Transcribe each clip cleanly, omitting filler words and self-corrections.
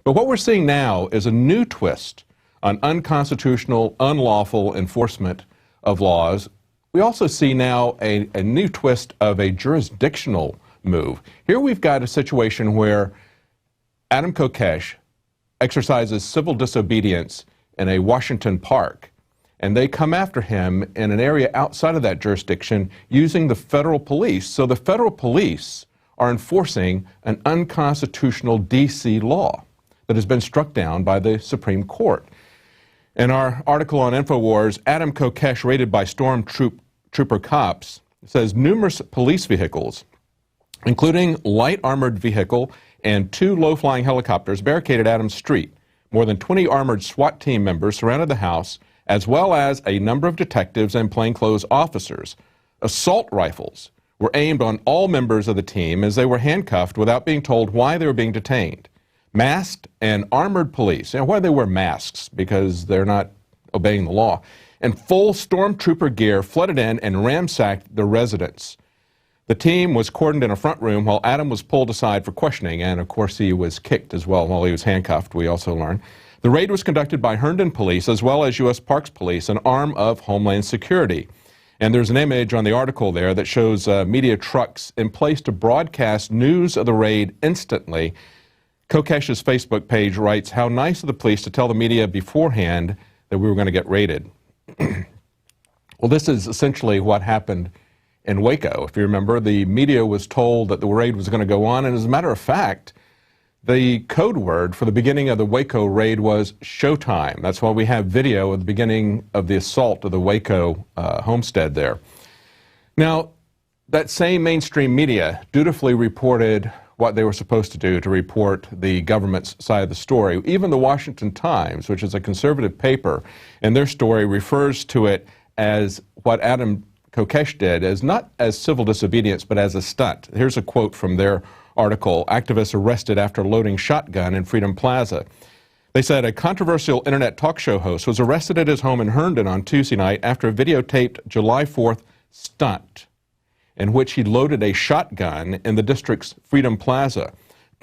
But what we're seeing now is a new twist on unconstitutional, unlawful enforcement of laws. We also see now a new twist of a jurisdictional move. Here we've got a situation where Adam Kokesh exercises civil disobedience in a Washington park, and they come after him in an area outside of that jurisdiction using the federal police. So the federal police are enforcing an unconstitutional D.C. law that has been struck down by the Supreme Court. In our article on InfoWars, Adam Kokesh, raided by stormtrooper cops, says numerous police vehicles, including light armored vehicle and 2 low-flying helicopters, barricaded Adams Street. More than 20 armored SWAT team members surrounded the house, as well as a number of detectives and plainclothes officers. Assault rifles were aimed on all members of the team as they were handcuffed without being told why they were being detained. Masked and armored police, why do they wear masks? Because they're not obeying the law. And full stormtrooper gear flooded in and ransacked the residence. The team was cordoned in a front room while Adam was pulled aside for questioning, and of course he was kicked as well while he was handcuffed, we also learned. The raid was conducted by Herndon Police as well as U.S. Parks Police, an arm of Homeland Security. And there's an image on the article there that shows media trucks in place to broadcast news of the raid instantly. Kokesh's Facebook page writes, "How nice of the police to tell the media beforehand that we were going to get raided." Well, this is essentially what happened in Waco. If you remember, the media was told that the raid was going to go on, and as a matter of fact, the code word for the beginning of the Waco raid was showtime. That's why we have video of the beginning of the assault of the Waco homestead there. Now, that same mainstream media dutifully reported what they were supposed to do, to report the government's side of the story. Even the Washington Times, which is a conservative paper, in their story refers to it as what Adam Kokesh did, as not as civil disobedience, but as a stunt. Here's a quote from their article: "Activists arrested after loading shotgun in Freedom Plaza." They said a controversial internet talk show host was arrested at his home in Herndon on Tuesday night after a videotaped July 4th stunt in which he loaded a shotgun in the district's Freedom Plaza,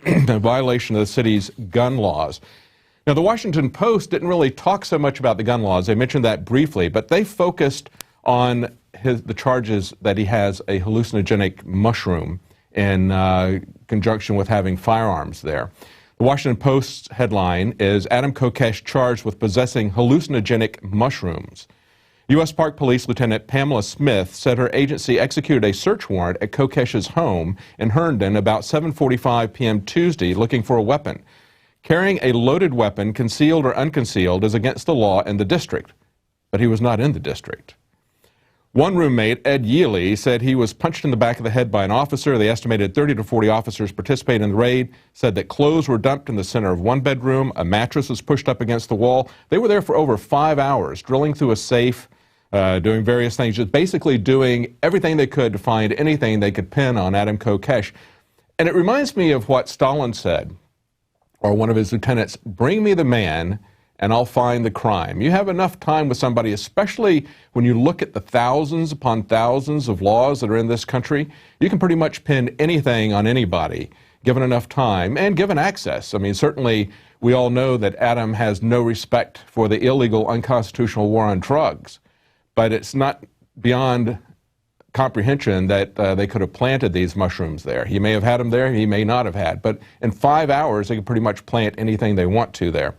in violation of the city's gun laws. Now, the Washington Post didn't really talk so much about the gun laws. They mentioned that briefly, but they focused on the charges that he has a hallucinogenic mushroom in conjunction with having firearms there. The Washington Post's headline is, "Adam Kokesh charged with possessing hallucinogenic mushrooms." U.S. Park Police Lieutenant Pamela Smith said her agency executed a search warrant at Kokesh's home in Herndon about 7:45 p.m. Tuesday looking for a weapon. Carrying a loaded weapon, concealed or unconcealed, is against the law in the district, but he was not in the district. One roommate, Ed Yealy, said he was punched in the back of the head by an officer. They estimated 30 to 40 officers participated in the raid, said that clothes were dumped in the center of one bedroom, a mattress was pushed up against the wall. They were there for over 5 hours, drilling through a safe, doing various things, just basically doing everything they could to find anything they could pin on Adam Kokesh. And it reminds me of what Stalin said, or one of his lieutenants: "Bring me the man and I'll find the crime." You have enough time with somebody, especially when you look at the thousands upon thousands of laws that are in this country, you can pretty much pin anything on anybody, given enough time and given access. I mean, certainly we all know that Adam has no respect for the illegal, unconstitutional war on drugs, but it's not beyond comprehension that they could have planted these mushrooms there. He may have had them there, he may not have had, but in 5 hours they can pretty much plant anything they want to there.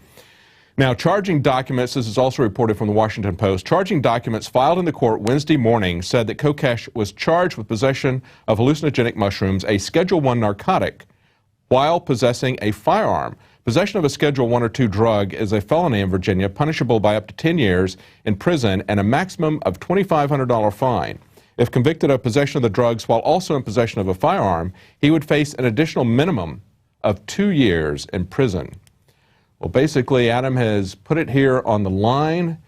Now, charging documents, this is also reported from the Washington Post, charging documents filed in the court Wednesday morning said that Kokesh was charged with possession of hallucinogenic mushrooms, a Schedule I narcotic, while possessing a firearm. Possession of a Schedule I or II drug is a felony in Virginia, punishable by up to 10 years in prison and a maximum of $2,500 fine. If convicted of possession of the drugs while also in possession of a firearm, he would face an additional minimum of 2 years in prison. Well, basically, Adam has put it here on the line,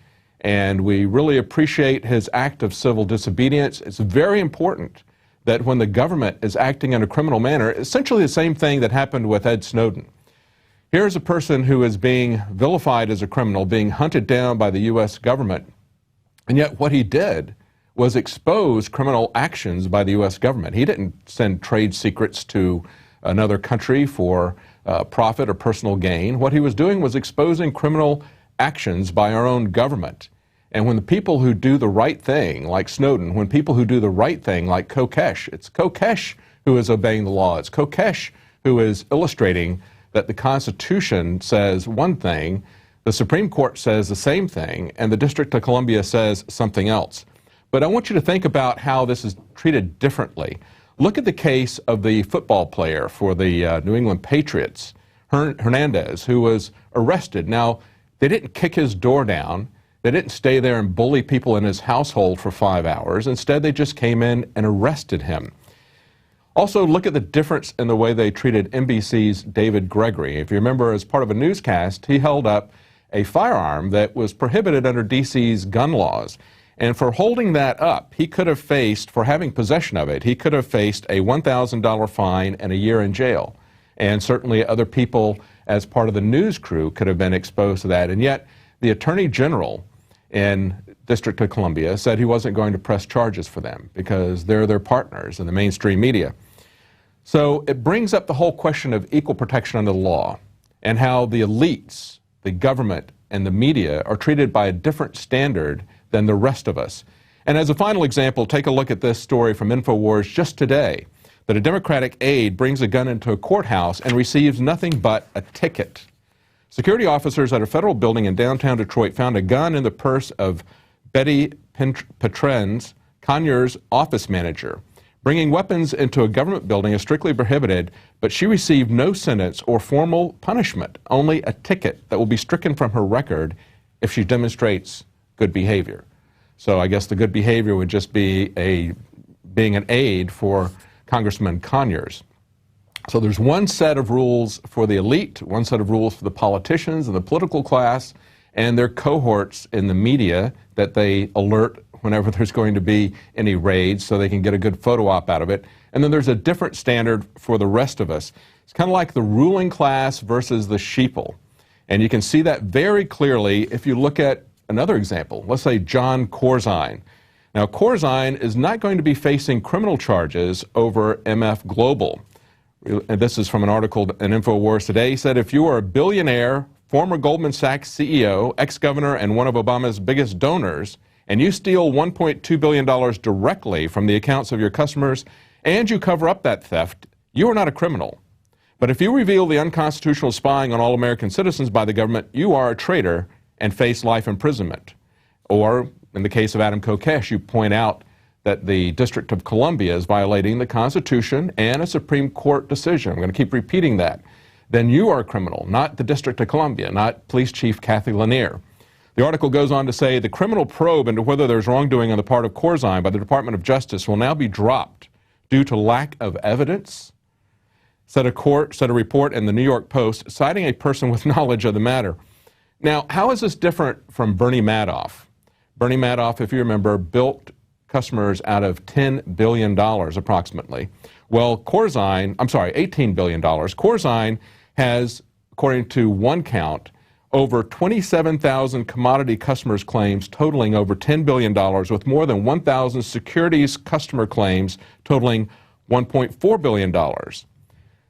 and we really appreciate his act of civil disobedience. It's very important that when the government is acting in a criminal manner, essentially the same thing that happened with Ed Snowden. Here's a person who is being vilified as a criminal, being hunted down by the U.S. government, and yet what he did was expose criminal actions by the U.S. government. He didn't send trade secrets to another country for profit or personal gain. What he was doing was exposing criminal actions by our own government. And when the people who do the right thing, like Snowden, when people who do the right thing, like Kokesh, it's Kokesh who is obeying the law. It's Kokesh who is illustrating that the Constitution says one thing, the Supreme Court says the same thing, and the District of Columbia says something else. But I want you to think about how this is treated differently. Look at the case of the football player for the New England Patriots, Hernandez, who was arrested. Now, they didn't kick his door down. They didn't stay there and bully people in his household for 5 hours. Instead, they just came in and arrested him. Also, look at the difference in the way they treated NBC's David Gregory. If you remember, as part of a newscast, he held up a firearm that was prohibited under D.C.'s gun laws. And for holding that up, he could have faced, for having possession of it, he could have faced a $1,000 fine and a year in jail. And certainly other people, as part of the news crew, could have been exposed to that. And yet, the Attorney General in District of Columbia said he wasn't going to press charges for them because they're their partners in the mainstream media. So it brings up the whole question of equal protection under the law and how the elites, the government, and the media are treated by a different standard than the rest of us. And as a final example, take a look at this story from InfoWars just today, that a Democratic aide brings a gun into a courthouse and receives nothing but a ticket. Security officers at a federal building in downtown Detroit found a gun in the purse of Betty Petrenz, Conyers' office manager. Bringing weapons into a government building is strictly prohibited, but she received no sentence or formal punishment, only a ticket that will be stricken from her record if she demonstrates good behavior. So I guess the good behavior would just be being an aide for Congressman Conyers. So there's one set of rules for the elite, one set of rules for the politicians and the political class and their cohorts in the media that they alert whenever there's going to be any raids so they can get a good photo op out of it. And then there's a different standard for the rest of us. It's kind of like the ruling class versus the sheeple. And you can see that very clearly if you look at another example. Let's say John Corzine. Now, Corzine is not going to be facing criminal charges over MF Global. And this is from an article in InfoWars today. He said, if you are a billionaire, former Goldman Sachs CEO, ex-governor, and one of Obama's biggest donors, and you steal $1.2 billion directly from the accounts of your customers, and you cover up that theft, you are not a criminal. But if you reveal the unconstitutional spying on all American citizens by the government, you are a traitor and face life imprisonment. Or, in the case of Adam Kokesh, you point out that the District of Columbia is violating the Constitution and a Supreme Court decision. I'm going to keep repeating that. Then you are a criminal, not the District of Columbia, not Police Chief Kathy Lanier. The article goes on to say the criminal probe into whether there's wrongdoing on the part of Corzine by the Department of Justice will now be dropped due to lack of evidence, said a report in the New York Post citing a person with knowledge of the matter. Now, how is this different from Bernie Madoff? Bernie Madoff, if you remember, built customers out of $10 billion approximately. Well, $18 billion. Corzine has, according to one count, over 27,000 commodity customers claims totaling over $10 billion, with more than 1,000 securities customer claims totaling $1.4 billion.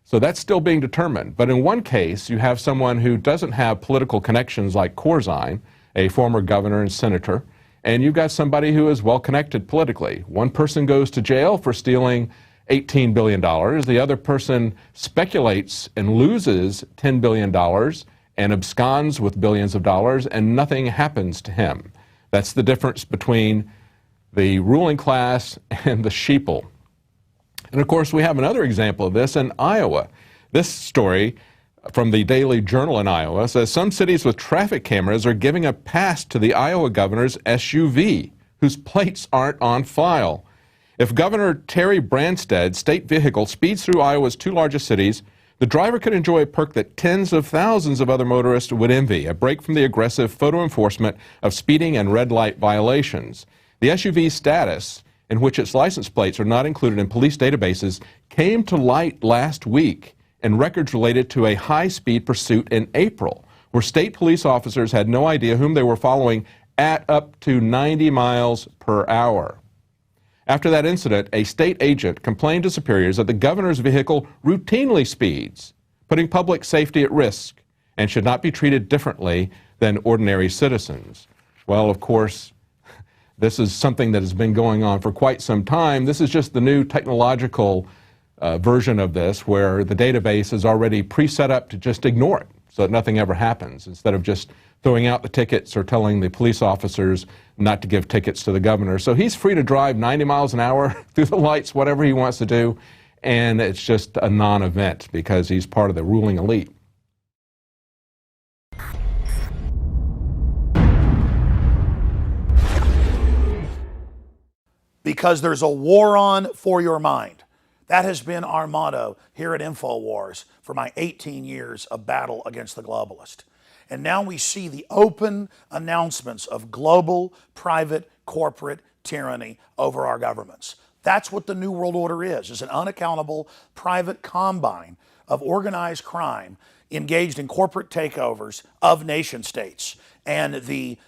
So that's still being determined. But in one case, you have someone who doesn't have political connections like Corzine, a former governor and senator, and you've got somebody who is well connected politically. One person goes to jail for stealing $18 billion. The other person speculates and loses $10 billion and absconds with billions of dollars, and nothing happens to him. That's the difference between the ruling class and the sheeple. And of course, we have another example of this in Iowa. This story from the Daily Journal in Iowa says some cities with traffic cameras are giving a pass to the Iowa governor's SUV, whose plates aren't on file. If Governor Terry Branstad's state vehicle speeds through Iowa's two largest cities, the driver could enjoy a perk that tens of thousands of other motorists would envy, a break from the aggressive photo enforcement of speeding and red light violations. The SUV's status, in which its license plates are not included in police databases, came to light last week in records related to a high-speed pursuit in April, where state police officers had no idea whom they were following at up to 90 miles per hour. After that incident, a state agent complained to superiors that the governor's vehicle routinely speeds putting public safety at risk, and should not be treated differently than ordinary citizens. Well, of course, this is something that has been going on for quite some time. This is just the new technological version of this, where the database is already pre-set up to just ignore it so that nothing ever happens, instead of just throwing out the tickets or telling the police officers not to give tickets to the governor. So he's free to drive 90 miles an hour through the lights, whatever he wants to do, and it's just a non-event because he's part of the ruling elite. Because there's a war on for your mind. That has been our motto here at InfoWars for my 18 years of battle against the globalist. And now we see the open announcements of global, private, corporate tyranny over our governments. That's what the New World Order is an unaccountable private combine of organized crime engaged in corporate takeovers of nation states and the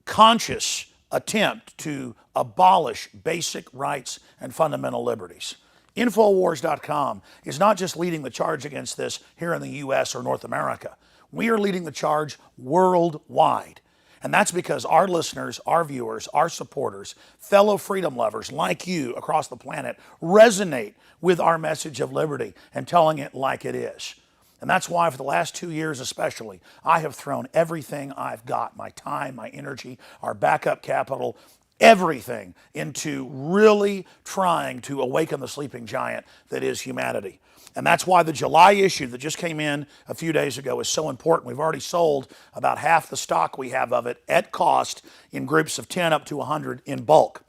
conscious attempt to abolish basic rights and fundamental liberties. Infowars.com is not just leading the charge against this here in the U.S. or North America. We are leading the charge worldwide. And that's because our listeners, our viewers, our supporters, fellow freedom lovers like you across the planet resonate with our message of liberty and telling it like it is. And that's why for the last 2 years especially, I have thrown everything I've got, my time, my energy, our backup capital, everything into really trying to awaken the sleeping giant that is humanity. And that's why the July issue that just came in a few days ago is so important. We've already sold about half the stock we have of it at cost in groups of 10 up to 100 in bulk.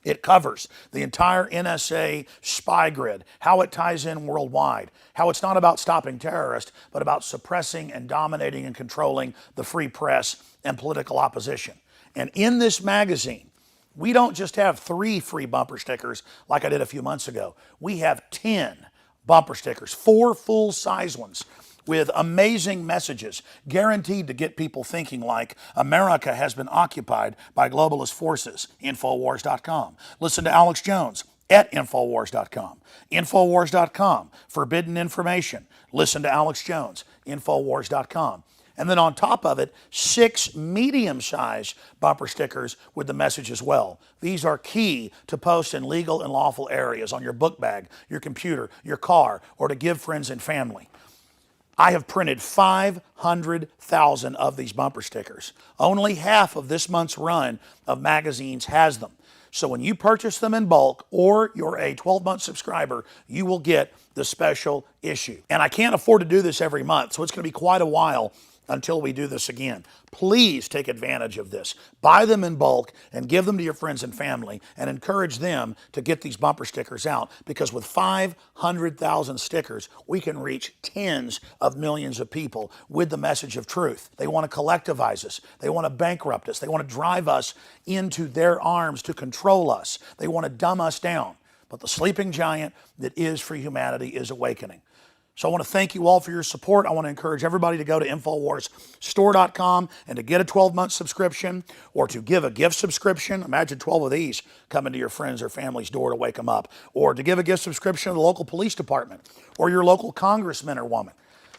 It covers the entire NSA spy grid, how it ties in worldwide, how it's not about stopping terrorists, but about suppressing and dominating and controlling the free press and political opposition. And in this magazine, we don't just have 3 free bumper stickers like I did a few months ago. We have 10 bumper stickers, 4 full-size ones with amazing messages guaranteed to get people thinking like America has been occupied by globalist forces. Infowars.com. Listen to Alex Jones at Infowars.com. Infowars.com. Forbidden information. Listen to Alex Jones. Infowars.com. And then on top of it, 6 medium-sized bumper stickers with the message as well. These are key to post in legal and lawful areas on your book bag, your computer, your car, or to give friends and family. I have printed 500,000 of these bumper stickers. Only half of this month's run of magazines has them. So when you purchase them in bulk or you're a 12-month subscriber, you will get the special issue. And I can't afford to do this every month, so it's going to be quite a while until we do this again. Please take advantage of this. Buy them in bulk and give them to your friends and family and encourage them to get these bumper stickers out, because with 500,000 stickers, we can reach tens of millions of people with the message of truth. They want to collectivize us. They want to bankrupt us. They want to drive us into their arms to control us. They want to dumb us down. But the sleeping giant that is for humanity is awakening. So I want to thank you all for your support. I want to encourage everybody to go to InfoWarsStore.com and to get a 12-month subscription or to give a gift subscription. Imagine 12 of these coming to your friends or family's door to wake them up. Or to give a gift subscription to the local police department or your local congressman or woman.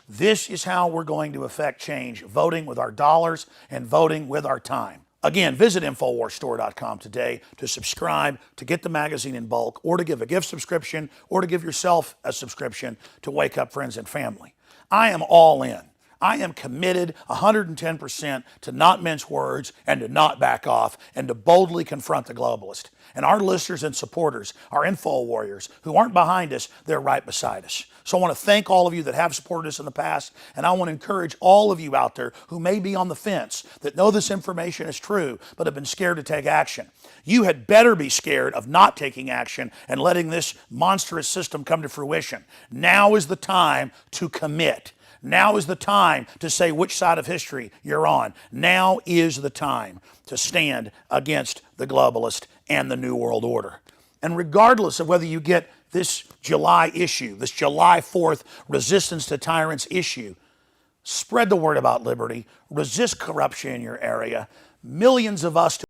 This is how we're going to affect change, voting with our dollars and voting with our time. Again, visit InfoWarsStore.com today to subscribe, to get the magazine in bulk, or to give a gift subscription, or to give yourself a subscription to wake up friends and family. I am all in. I am committed 110% to not mince words and to not back off and to boldly confront the globalist. And our listeners and supporters, our info warriors, who aren't behind us, they're right beside us. So I want to thank all of you that have supported us in the past, and I want to encourage all of you out there who may be on the fence, that know this information is true, but have been scared to take action. You had better be scared of not taking action and letting this monstrous system come to fruition. Now is the time to commit. Now is the time to say which side of history you're on. Now is the time to stand against the globalist and the New World Order. And regardless of whether you get this July issue, this July 4th Resistance to Tyrants issue, spread the word about liberty, resist corruption in your area. Millions of us